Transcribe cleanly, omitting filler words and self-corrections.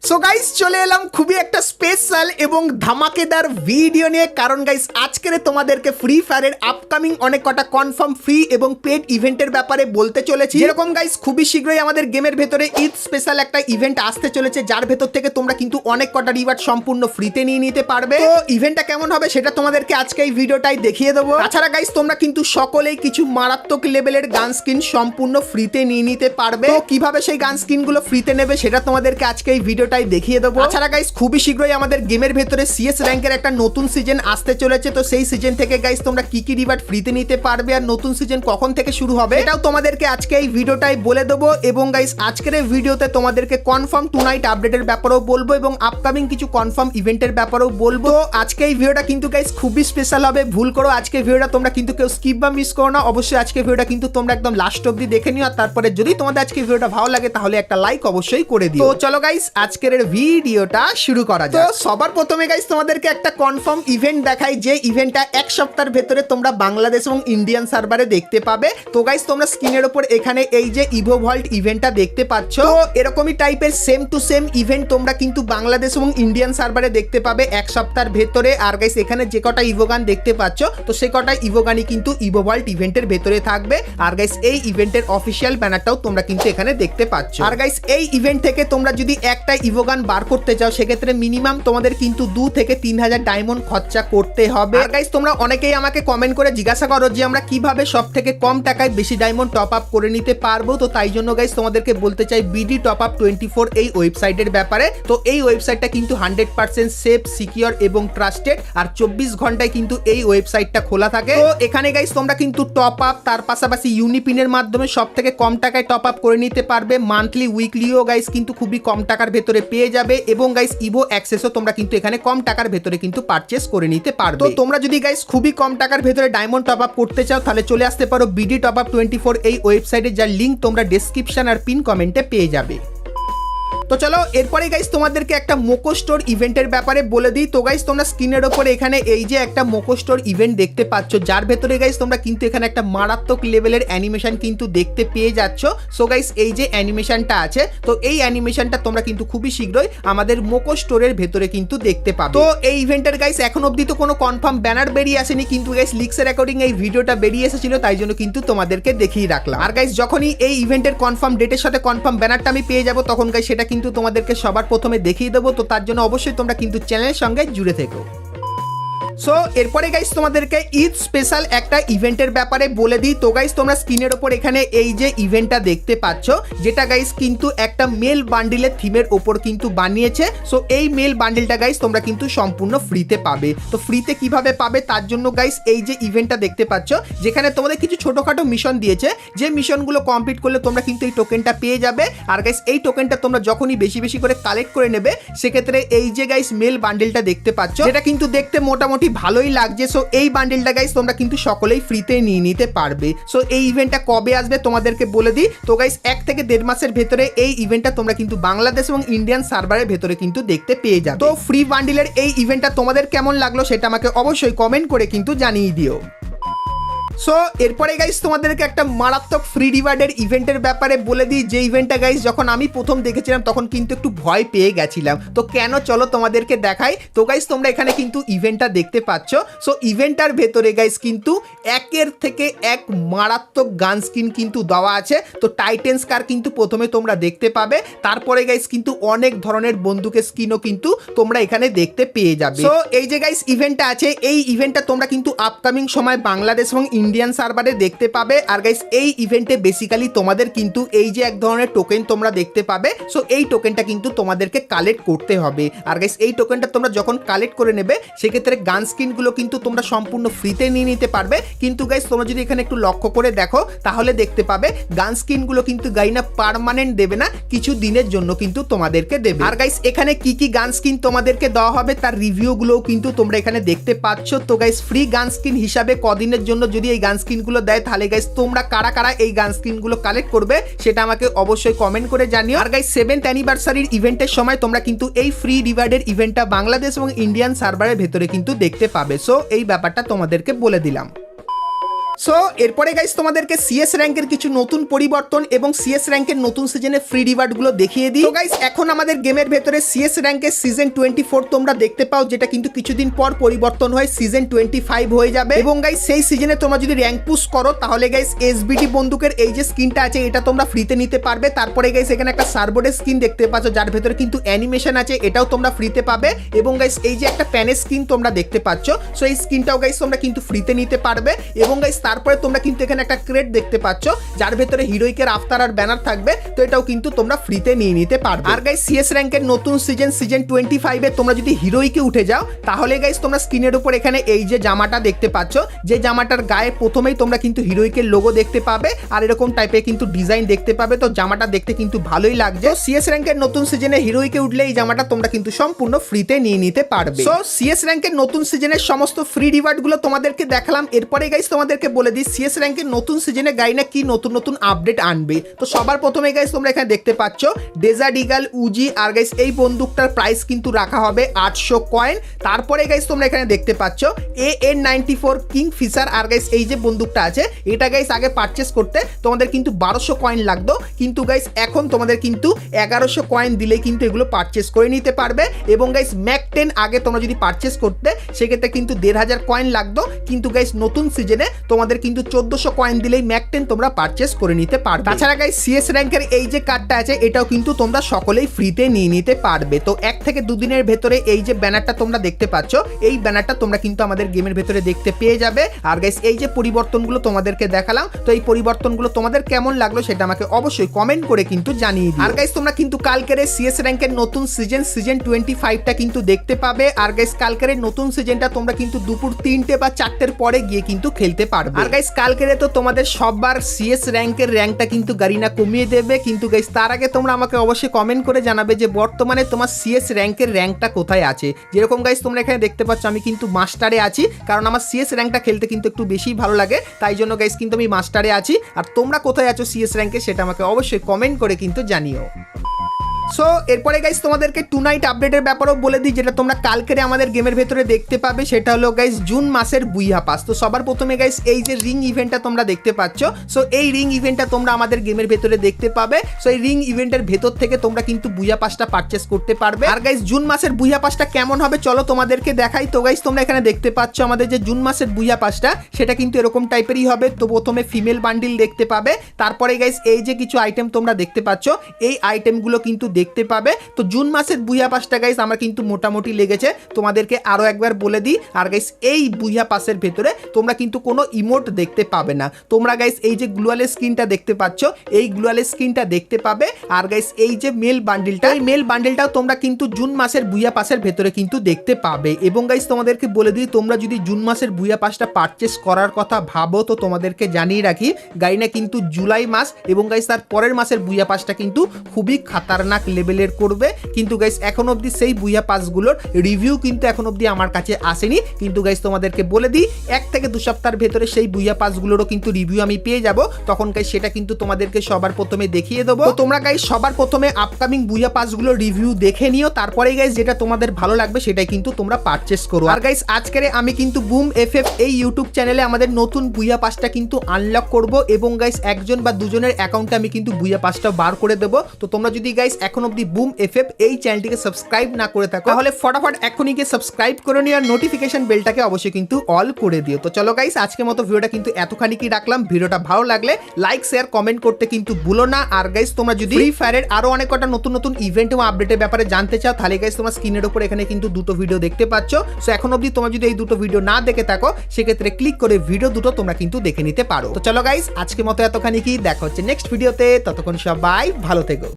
So guys চলে এলাম খুবই একটা স্পেশাল এবং ধামাকেদার ভিডিও নিয়ে, কারণ গাইস আজকের তোমাদেরকে ফ্রি ফায়ারের আপকামিং অনেক কটা কনফার্ম ফ্রি এবং পেড ইভেন্টের ব্যাপারে বলতে চলেছি। যেরকম গাইস খুবই শীঘ্রই আমাদের গেমের ভেতরে ঈদ স্পেশাল একটা ইভেন্ট আসতে চলেছে, যার ভেতর থেকে তোমরা কিন্তু অনেক কটা রিওয়ার্ড সম্পূর্ণ ফ্রিতে নিয়ে নিতে পারবে। তো ইভেন্টটা কেমন হবে সেটা তোমাদেরকে আজকে এই ভিডিওটাই দেখিয়ে দেবো। তাছাড়া গাইস তোমরা কিন্তু সকলেই কিছু মারাত্মক লেভেলের গান স্কিন সম্পূর্ণ ফ্রিতে নিয়ে নিতে পারবে। তো কিভাবে সেই গান স্কিন গুলো ফ্রিতে নেবে সেটা তোমাদেরকে আজকে এই ভিডিওটাই দেখিয়ে দেবো। তাছাড়া গাইস খুবই শীঘ্রই আমাদের গেমের ভেতরে সিএস র্যাঙ্কের একটা নতুন সিজন আসতে চলেছে। তো সেই সিজন থেকে গাইস তোমরা কি কি রিওয়ার্ড ফ্রিতে নিতে পারবে আর নতুন সিজন কখন থেকে শুরু হবে এটাও তোমাদেরকে আজকে এই ভিডিওটাই বলে দেবো। এবং গাইস আজকের এই ভিডিওতে তোমাদেরকে কনফার্ম টু নাইট আপডেটের ব্যাপারেও বলবো এবং আপকামিং কিছু কনফার্ম ইভেন্টের ব্যাপারেও বলবো। আজকে এই ভিডিওটা কিন্তু গাইস খুবই স্পেশাল হবে, ভুল করো আজকে ভিডিওটা তোমরা কিন্তু কেউ স্কিপ বা মিস করো না। অবশ্যই আজকে ভিডিওটা কিন্তু তোমরা একদম লাস্ট অবধি দেখে নিও, আর তারপরে যদি তোমাদের আজকে ভিডিওটা ভালো লাগে তাহলে একটা লাইক অবশ্যই করে দিও। তো চলো গাইস আজকের ভিডিওটা শুরু করা যাক। তো সবার প্রথমে গাইস তোমাদেরকে একটা কনফার্ম ইভেন্ট দেখাই, যে ইভেন্টটা এক সপ্তাহের ভেতরে তোমরা বাংলাদেশ এবং ইন্ডিয়ান সার্ভারে দেখতে পাবে। তো গাইস তোমরা স্ক্রিনের উপর এখানে এই যে ইভো ভল্ট ইভেন্টটা দেখতে পাচ্ছ, তো এরকমই টাইপের সেম টু সেম ইভেন্ট তোমরা কিন্তু বাংলাদেশ এবং ইন্ডিয়ান সার্ভারে দেখতে পাবে এক সপ্তাহের ভেতরে। আর গাইস এখানে যে কটা ইভোগান দেখতে পাচ্ছ, তো সে কটা ইভোগানই কিন্তু ইভো ভল্ট ইভেন্টের ভেতরে থাকবে। আর গাইস এই ইভেন্টের অফিসিয়াল ব্যানারটাও তোমরা কিন্তু এখানে দেখতে পাচ্ছ। আর গাইস এই ইভেন্ট থেকে তোমরা যদি একটা ইভোগান বার করতে চাও সেক্ষেত্রে মিনিমাম তোমাদের কিন্তু 2 থেকে 3000 ডায়মন্ড খরচা করতে হবে। আর গাইস তোমরা অনেকেই আমাকে কমেন্ট করে জিজ্ঞাসা করো যে আমরা কিভাবে সব থেকে কম টাকায় বেশি ডায়মন্ড টপ আপ করে নিতে পারবো। তো তাই জন্য গাইস তোমাদেরকে বলতে চাই বিডি টপ আপ 24 এই ওয়েবসাইটের ব্যাপারে। তো এই ওয়েবসাইটটা কিন্তু 100% সেফ, সিকিউর এবং ট্রাস্টেড, আর 24 ঘন্টায় কিন্তু এই ওয়েবসাইটটা খোলা থাকে। তো এখানে গাইস তোমরা কিন্তু টপ আপ তার পাশাপাশি ইউনিপিনের মাধ্যমে সব থেকে কম টাকায় টপ আপ করে নিতে পারবে। মান্থলি উইকলিও গাইস কিন্তু খুবই কম টাকার ভেতরে পেয়ে যাবে। এবং গাইস ইভো অ্যাক্সেসও তোমরা কিন্তু এখানে কম টাকার ভেতরে কিন্তু পারচেস করে নিতে পারবে। তো তোমরা যদি গাইস খুবই কম টাকার ভেতরে ডায়মন্ড টপ আপ করতে চাও তাহলে চলে আসতে পারো বিডি টপ আপ 24 এই ওয়েবসাইটে, যার লিংক তোমরা ডেসক্রিপশন আর পিন কমেন্টে পেয়ে যাবে। তো চলো এরপরে গাইস তোমাদেরকে একটা মোকো স্টোর ইভেন্টের ব্যাপারে বলে দিই। তো গাইস তোমরা স্ক্রিনের ওপরে এখানে এই যে একটা মোকো স্টোর ইভেন্ট দেখতে পাচ্ছ, যার ভেতরে গাইস তোমরা কিন্তু এখানে একটা মারাত্মক লেভেলের অ্যানিমেশন কিন্তু দেখতে পেয়ে যাচ্ছ। সো গাইস এই যে অ্যানিমেশনটা আছে, তো এই অ্যানিমেশনটা তোমরা কিন্তু খুবই শীঘ্রই আমাদের মোকো স্টোরের ভেতরে কিন্তু দেখতে পাবে। তো এই ইভেন্টের গাইস এখন অবধি তো কোনো কনফার্ম ব্যানার বেরিয়ে আসেনি, কিন্তু গাইস লিক্সের অ্যাকর্ডিং এই ভিডিওটা বেরিয়ে এসেছিল, তাই জন্য কিন্তু তোমাদেরকে দেখিয়ে রাখলাম। আর গাইস যখনই এই ইভেন্টের কনফার্ম ডেটের সাথে কনফার্ম ব্যানারটা আমি পেয়ে যাবো তখন গাইস সেটা কিন্তু তোমাদেরকে সবার প্রথমে দেখিয়ে দেবো। তো তার জন্য অবশ্যই তোমরা কিন্তু চ্যানেলের সঙ্গে জুড়ে থেকো। সো এরপরে গাইস তোমাদেরকে ঈদ স্পেশাল একটা ইভেন্টের ব্যাপারে বলে দিই। তো গাইস তোমরা স্ক্রিনের ওপর এখানে এই যে ইভেন্টটা দেখতে পাচ্ছ, যেটা গাইস কিন্তু একটা মেল বান্ডিলের থিমের ওপর কিন্তু বানিয়েছে। সো এই মেল বান্ডিলটা গাইস তোমরা কিন্তু সম্পূর্ণ ফ্রিতে পাবে। তো ফ্রিতে কিভাবে পাবে তার জন্য গাইস এই যে ইভেন্টটা দেখতে পাচ্ছ, যেখানে তোমাদের কিছু ছোটখাটো মিশন দিয়েছে, যে মিশনগুলো কমপ্লিট করলে তোমরা কিন্তু এই টোকেনটা পেয়ে যাবে। আর গাইস এই টোকেনটা তোমরা যখনই বেশি বেশি করে কালেক্ট করে নেবে সেক্ষেত্রে এই যে গাইস মেল বান্ডিলটা দেখতে পাচ্ছ, যেটা কিন্তু দেখতে মোটামুটি ভালোই লাগছে। সো এই বান্ডেলটা গাইস তোমরা কিন্তু সকলেই ফ্রিতে নিয়ে নিতে পারবে। সো এই ইভেন্টটা কবে আসবে তোমাদেরকে বলে দিই। তো গাইস 1 থেকে 1.5 মাসের ভেতরে এই ইভেন্টটা তোমরা কিন্তু বাংলাদেশ এবং ইন্ডিয়ান সার্ভারের ভেতরে কিন্তু দেখতে পেয়ে যাবে। তো ফ্রি বান্ডেলের এই ইভেন্টটা তোমাদের কেমন লাগলো সেটা আমাকে অবশ্যই কমেন্ট করে কিন্তু জানিয়ে দিও। সো এরপরে গাইস তোমাদেরকে একটা মারাত্মক ফ্রি রিওয়ার্ডের ইভেন্টের ব্যাপারে বলে দিই, যে ইভেন্টটা গাইস যখন আমি প্রথম দেখেছিলাম তখন কিন্তু একটু ভয় পেয়ে গেছিলাম। তো কেন চলো তোমাদেরকে দেখাই। তো গাইস তোমরা এখানে কিন্তু ইভেন্টটা দেখতে পাচ্ছ। সো ইভেন্টটার ভেতরে গাইস কিন্তু একের থেকে এক মারাত্মক গান স্কিন কিন্তু দেওয়া আছে। তো টাইটেন স্কার কিন্তু প্রথমে তোমরা দেখতে পাবে, তারপরে গাইস কিন্তু অনেক ধরনের বন্দুকের স্কিনও কিন্তু তোমরা এখানে দেখতে পেয়ে যাবে। সো এই যে গাইস ইভেন্টটা আছে, এই ইভেন্টটা তোমরা কিন্তু আপকামিং সময় বাংলাদেশ এবং ইন্ডিয়ান সার্ভারে দেখতে পাবে। আর গাইস এই ইভেন্টে বেসিক্যালি তোমাদের কিন্তু এই যে এক ধরনের টোকেন তোমরা দেখতে পাবে, সো এই টোকেনটা কিন্তু তোমাদেরকে কালেক্ট করতে হবে। আর গাইস এই টোকেনটা তোমরা যখন কালেক্ট করে নেবে সেক্ষেত্রে গান স্কিনগুলো কিন্তু তোমরা সম্পূর্ণ ফ্রিতে নিয়ে নিতে পারবে। কিন্তু গাইস তোমরা যদি এখানে একটু লক্ষ্য করে দেখো তাহলে দেখতে পাবে গান স্কিনগুলো কিন্তু গাইনা পার্মানেন্ট দেবে না, কিছু দিনের জন্য কিন্তু তোমাদেরকে দেবে। আর গাইস এখানে কি কি গান স্কিন তোমাদেরকে দেওয়া হবে তার রিভিউগুলোও কিন্তু তোমরা এখানে দেখতে পাচ্ছ। তো গাইস ফ্রি গান স্কিন হিসাবে কদিনের জন্য যদি এই গান স্কিনগুলো দেয় তাহলে গাইস তোমরা কারা কারা এই গান স্কিনগুলো কালেক্ট করবে সেটা আমাকে অবশ্যই কমেন্ট করে জানিও। আর গাইস 7th অ্যানিভার্সারির ইভেন্টের সময় তোমরা কিন্তু এই ফ্রি রিওয়ার্ডের ইভেন্টটা বাংলাদেশ এবং ইন্ডিয়ান সার্ভারের ভেতরে কিন্তু দেখতে পাবে। সো এই ব্যাপারটা তোমাদেরকে বলে দিলাম। সো এরপরে গাইস তোমাদেরকে সিএস র্যাঙ্কের কিছু নতুন পরিবর্তন এবং সিএস র্যাঙ্কের নতুন সিজনের ফ্রি রিওয়ার্ডগুলো দেখিয়ে দিই। তো গাইস এখন আমাদের গেমের ভেতরে সিএস র্যাঙ্কের সিজন 24 তোমরা দেখতে পাও, যেটা কিন্তু কিছুদিন পর পরিবর্তন হয় সিজন 25 হয়ে যাবে। এবং গাইস সেই সিজনে তোমরা যদি র্যাঙ্ক পুশ করো তাহলে গাইস এসবিডি বন্দুকের এই যে স্কিনটা আছে এটা তোমরা ফ্রিতে নিতে পারবে। তারপরে গাইস এখানে একটা সার্বোর্ডের স্কিন দেখতে পাচ্ছ যার ভেতরে কিন্তু অ্যানিমেশন আছে, এটাও তোমরা ফ্রিতে পাবে। এবং গাইস এই যে একটা প্যানের স্কিন তোমরা দেখতে পাচ্ছ, সো এই স্কিনটাও গাইস তোমরা কিন্তু ফ্রিতে নিতে পারবে। এবং গাইস তারপরে তোমরা কিন্তু এখানে একটা ক্রেট দেখতে পাচ্ছ যার ভেতরে হিরোইকের আফতার আর ব্যানার থাকবে, তো এটাও কিন্তু তোমরা ফ্রিতে নিয়ে নিতে পারবে। আর গাইস সিএস র্যাঙ্কের নতুন সিজন 25 এ তোমরা যদি হিরোইকে উঠে যাও তাহলে গাইস তোমরা স্ক্রিনের উপর এখানে এই যে জামাটা দেখতে পাচ্ছ, যে জামাটার গায়ে প্রথমেই তোমরা কিন্তু হিরোইকের লোগো দেখতে পাবে আর এরকম টাইপের কিন্তু ডিজাইন দেখতে পাবে। তো জামাটা দেখতে কিন্তু ভালোই লাগছে। সিএস র্যাঙ্কের নতুন সিজনে হিরোইকে উঠলে এই জামাটা তোমরা কিন্তু সম্পূর্ণ ফ্রিতে নিয়ে নিতে পারবে। সো সিএস র্যাঙ্কের নতুন সিজনের সমস্ত ফ্রি রিওয়ার্ড গুলো তোমাদেরকে দেখালাম। এরপরে গাইস তোমাদেরকে বলে দিই সিএস র্যাঙ্কের নতুন সিজনে গাইনা কি নতুন নতুন আপডেট আনবে। তো সবার প্রথমে গাইস তোমরা এখানে দেখতে পাচ্ছ ডেজার্ট ইগল উজি, আর গাইস এই বন্দুকটার প্রাইস কিন্তু রাখা হবে 800 কয়েন। তারপরে গাইস তোমরা এখানে দেখতে পাচ্ছ AN94 কিং ফিশার, আর গাইস এই যে বন্দুকটা আছে এটা গাইস আগে পারচেস করতে তোমাদের কিন্তু 1200 কয়েন লাগতো, কিন্তু গাইস এখন তোমাদের কিন্তু 1100 কয়েন দিলেই কিন্তু এগুলো পারচেস করে নিতে পারবে। এবং গাইস ম্যাক 10 আগে তোমরা যদি পারচেস করতে সেক্ষেত্রে কিন্তু 1500 কয়েন লাগতো, কিন্তু গাইস নতুন সিজনে তোমাদের কিন্তু 1400 কয়েন দিলেই ম্যাক 10 তোমরা পারচেস করে নিতে পারবে। তাছাড়া গাইস সিএস র্যাঙ্কের এই যে কার্ডটা আছে এটাও কিন্তু তোমরা সকলেই ফ্রিতে নিয়ে নিতে পারবে। তো 1 থেকে 2 দিনের ভেতরে এই যে ব্যানারটা তোমরা দেখতে পাচ্ছ এই ব্যানারটা তোমরা কিন্তু আমাদের গেমের ভেতরে দেখতে পেয়ে যাবে। আর গাইস এই যে পরিবর্তনগুলো তোমাদেরকে দেখালাম, তো এই পরিবর্তনগুলো তোমাদের কেমন লাগলো সেটা আমাকে অবশ্যই কমেন্ট করে কিন্তু জানিয়ে দিও। আর গাইস তোমরা কিন্তু কালকের সিএস র্যাঙ্কের নতুন সিজন 25টা কিন্তু দেখতে পাবে। আর গাইস কালকের নতুন সিজনটা তোমরা কিন্তু দুপুর 3টে বা 4টের পরে গিয়ে কিন্তু খেলতে পারবে। আর গাইস কালকের তো তোমাদের সবার সিএস র্যাঙ্কের র্যাঙ্কটা কিন্তু গারিনা কমিয়ে দেবে, কিন্তু গাইস তার আগে তোমরা আমাকে অবশ্যই কমেন্ট করে জানাবে যে বর্তমানে তোমার সিএস র্যাঙ্কের র্যাঙ্কটা কোথায় আছে। যেরকম গাইস তোমরা এখানে দেখতে পাচ্ছ আমি কিন্তু মাস্টারে আছি, কারণ আমার সিএস র্যাঙ্কটা খেলতে কিন্তু একটু বেশি ভালো লাগে, তাই জন্য গাইস কিন্তু আমি মাস্টারে আছি। আর তোমরা কোথায় আছো সিএস র্যাঙ্কে সেটা আমাকে অবশ্যই কমেন্ট করে কিন্তু জানিও। সো এরপরে গাইস তোমাদেরকে টু নাইট আপডেটের ব্যাপারেও বলে দিই, যেটা তোমরা কালকেরে আমাদের গেমের ভেতরে দেখতে পাবে, সেটা হলো গাইস জুন মাসের বুইয়া পাস। তো সবার প্রথমে গাইস এই যে রিং ইভেন্টটা তোমরা দেখতে পাচ্ছ, সো এই রিং ইভেন্টটা তোমরা আমাদের গেমের ভেতরে দেখতে পাবে। সো এই রিং ইভেন্টের ভেতর থেকে তোমরা কিন্তু বুইয়া পাসটা পারচেস করতে পারবে। আর গাইস জুন মাসের বুইয়া পাসটা কেমন হবে চলো তোমাদেরকে দেখাই। তো গাইস তোমরা এখানে দেখতে পাচ্ছ আমাদের যে জুন মাসের বুইয়া পাসটা সেটা কিন্তু এরকম টাইপেরই হবে। তো প্রথমে ফিমেল বান্ডিল দেখতে পাবে, তারপরে গাইস এই যে কিছু আইটেম তোমরা দেখতে পাচ্ছ এই আইটেমগুলো কিন্তু দেখতে পাবে। তো জুন মাসের বুইয়া পাসটা গাইস আমার কিন্তু মোটামুটি লেগেছে, তোমাদেরকে আরো একবার বলে দিই। আর গাইস এই বুইয়া পাসের ভেতরে তোমরা কিন্তু কোনো ইমোট দেখতে পাবে না। তোমরা গাইস এই যে গ্লুয়ালের স্ক্রিনটা দেখতে পাচ্ছ এই গ্লুয়ালের স্ক্রিনটা দেখতে পাবে। আর গাইস এই যে মেল বান্ডিলটা, এই মেল বান্ডিলটাও তোমরা কিন্তু জুন মাসের বুইয়া পাসের ভেতরে কিন্তু দেখতে পাবে। এবং গাইস তোমাদেরকে বলে দিই তোমরা যদি জুন মাসের বুইয়া পাসটা পারচেস করার কথা ভাবো তো তোমাদেরকে জানিয়ে রাখি গাইনা কিন্তু জুলাই মাস এবং গাইস তার পরের মাসের বুইয়া পাসটা কিন্তু খুবই খাতারনাক লেভেলের করবে। কিন্তু গাইস এখন অবধি সেই বুইয়া পাসগুলোর রিভিউ কিন্তু এখন অবধি আমার কাছে আসেনি, কিন্তু গাইস তোমাদেরকে বলে দিই 1 থেকে 2 সপ্তাহের ভেতরে সেই বুইয়া পাসগুলোরও কিন্তু রিভিউ আমি পেয়ে যাব, তখন গাইস সেটা কিন্তু তোমাদেরকে সবার প্রথমে দেখিয়ে দেবো। তো তোমরা গাইস সবার প্রথমে আপকামিং বুইয়া পাসগুলোর রিভিউ দেখে নিও, তারপরে গাইস যেটা তোমাদের ভালো লাগবে সেটাই কিন্তু তোমরা পারচেস করো। আর গাইস আজকের আমি কিন্তু বুম এফএফ এই ইউটিউব চ্যানেলে আমাদের নতুন বুইয়া পাসটা কিন্তু আনলক করব এবং গাইস 1জন বা 2জনের অ্যাকাউন্টে আমি কিন্তু বুইয়া পাসটা বার করে দেবো। তো তোমরা যদি গাইস এখন অবধি বুম এফএফ এই চ্যানেলটিকে সাবস্ক্রাইব না করে থাকো তাহলে ফটাফট এখনই গিয়ে সাবস্ক্রাইব করে নিও আর নোটিফিকেশন বেলটাকে অবশ্যই কিন্তু অল করে দিও। তো চলো গাইস আজকের মতো ভিডিওটা কিন্তু এতখানি কি রাখলাম। ভিডিওটা ভালো লাগলে লাইক শেয়ার কমেন্ট করতে কিন্তু ভুলো না। আর গাইস তোমরা যদি ফ্রি ফায়ারের আরো অনেক কটা নতুন নতুন ইভেন্ট এবং আপডেটের ব্যাপারে জানতে চাও তাহলে গাইস তোমার স্ক্রিনের উপর এখানে কিন্তু দুটো ভিডিও দেখতে পাচ্ছ। সো এখন অবধি তোমরা যদি এই দুটো ভিডিও না দেখে থাকো সেক্ষেত্রে ক্লিক করে ভিডিও দুটো তোমরা কিন্তু দেখে নিতে পারো। তো চলো গাইস আজকের মতো এতখানি কি, দেখা হচ্ছে নেক্সট ভিডিওতে, ততক্ষণ সবাই ভালো থেকো।